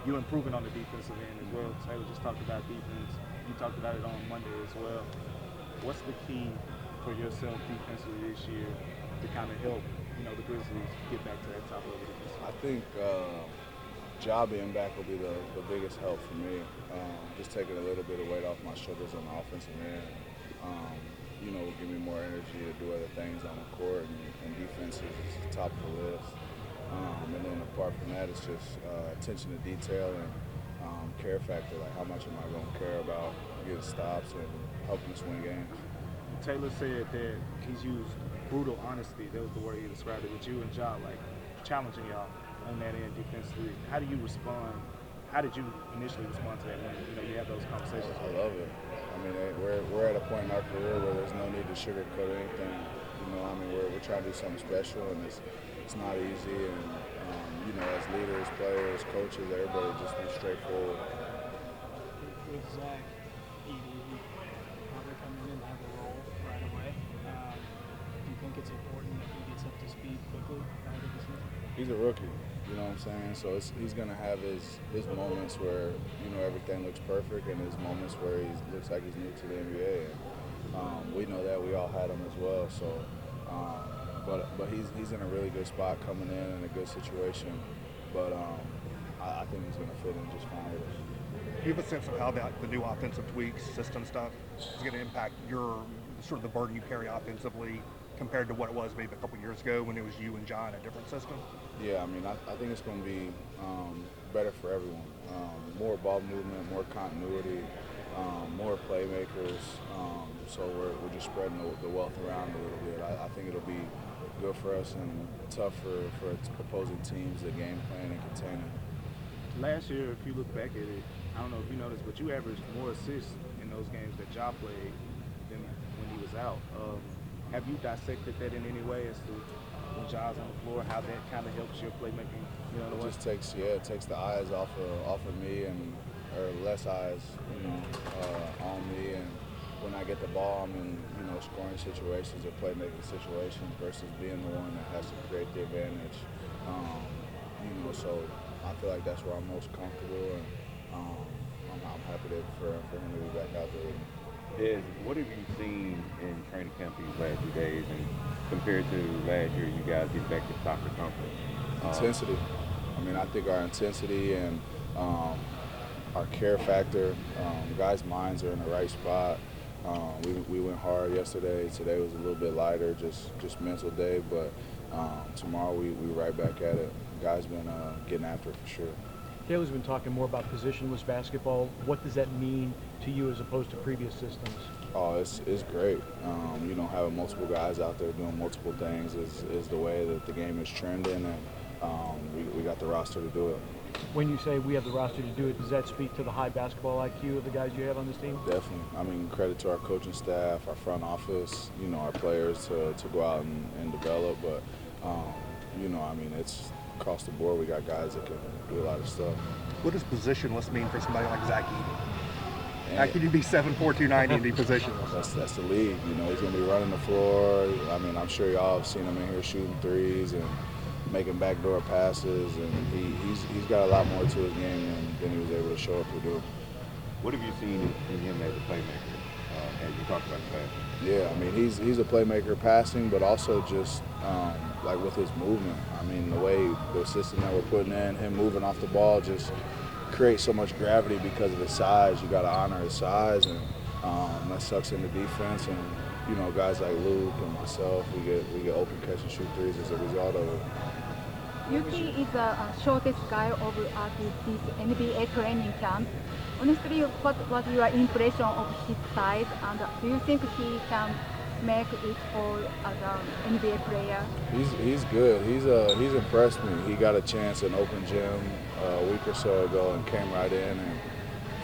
you're improving on the defensive end as well. Taylor just talked about defense. You talked about it on Monday as well. What's the key for yourself defensively this year to kind of help, the Grizzlies get back to that top level defense? I think Ja being back will be the biggest help for me. Just taking a little bit of weight off my shoulders on the offensive end. Will give me more energy to do other things on the court, and defense is top of the list. And then apart from that, it's just attention to detail and care factor. Like, how much am I going to care about getting stops and helping us win games? Taylor said that he's used brutal honesty. That was the word he described it with you and Ja, like challenging y'all on that end defensively. How do you respond? How did you initially respond to that when you have those conversations? I love it. I mean, we're at a point in our career where there's no need to sugarcoat anything. We're trying to do something special, and it's not easy. And as leaders, players, coaches, everybody just be straightforward. With Zach, Edie probably coming in and have a role right away. Do you think it's important that he gets up to speed quickly out of the season? He's a rookie, you know what I'm saying? So he's going to have his moments where, everything looks perfect, and his moments where he looks like he's new to the NBA. And we know that. We all had him as well. So, but he's in a really good spot coming in a good situation. But I think he's going to fit in just fine with us. Do you have a sense of how the new offensive tweaks, system stuff, is going to impact your sort of the burden you carry offensively compared to what it was maybe a couple years ago when it was you and John in a different system? Yeah, I think it's going to be better for everyone. More ball movement, more continuity, more playmakers. So we're just spreading the wealth around a little bit. I think it'll be good for us and tough for opposing teams to game plan and contain it. Last year, if you look back at it, I don't know if you noticed, but you averaged more assists in those games that Ja played than when he was out. Have you dissected that in any way as to when Ja's on the floor, how that kind of helps your playmaking? It just takes the eyes off of me or less eyes, on me. And when I get the ball, I'm in scoring situations or playmaking situations versus being the one that has to create the advantage. So I feel like that's where I'm most comfortable, and I'm happy for him to be back out there with me. Des, what have you seen in training camp these last few days, and compared to last year, you guys get back to soccer conference? Intensity. I think our intensity and our care factor, guys' minds are in the right spot. We went hard yesterday. Today was a little bit lighter, just mental day, but tomorrow we right back at it. Guys been getting after it for sure. Taylor's been talking more about positionless basketball. What does that mean to you as opposed to previous systems? Oh, it's great. Having multiple guys out there doing multiple things is the way that the game is trending, and we got the roster to do it. When you say we have the roster to do it, does that speak to the high basketball IQ of the guys you have on this team? Definitely. Credit to our coaching staff, our front office, our players to go out and develop. But, it's across the board. We got guys that can do a lot of stuff. What does positionless mean for somebody like Zach Edey? How can you be 7'4", 290 and be positionless? That's the league. He's going to be running the floor. I'm sure y'all have seen him in here shooting threes and making backdoor passes, and he's got a lot more to his game than he was able to show up to do. What have you seen in him as a playmaker, as you talked about the past? Yeah, he's a playmaker passing, but also just like with his movement. The way the system that we're putting in, him moving off the ball just creates so much gravity because of his size. You got to honor his size, and that sucks in the defense. And guys like Luke and myself, we get open catch and shoot threes as a result of it. Yuki is the shortest guy of this NBA training camp. Honestly, what was your impression of his size, and do you think he can make it for as an NBA player? He's good. He's impressed me. He got a chance in open gym a week or so ago and came right in and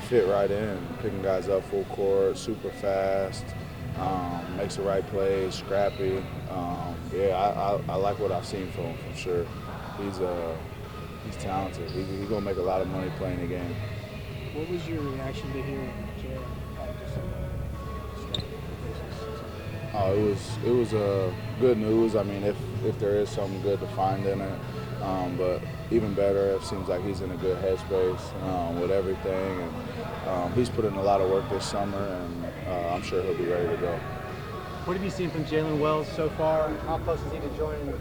fit right in, picking guys up full court, super fast, makes the right plays, scrappy. I like what I've seen from him for sure. He's talented. He's gonna make a lot of money playing the game. What was your reaction to hearing Jay It was good news. If there is something good to find in it, but even better. It seems like he's in a good headspace with everything, and he's put in a lot of work this summer, and I'm sure he'll be ready to go. What have you seen from Jalen Wells so far? How close is he to joining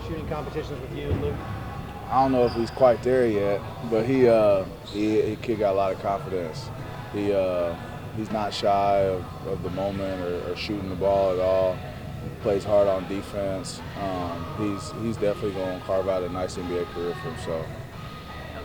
shooting competitions with you and Luke? I don't know if he's quite there yet, but he kid got a lot of confidence. He's not shy of the moment or shooting the ball at all. He plays hard on defense. He's definitely going to carve out a nice NBA career for himself.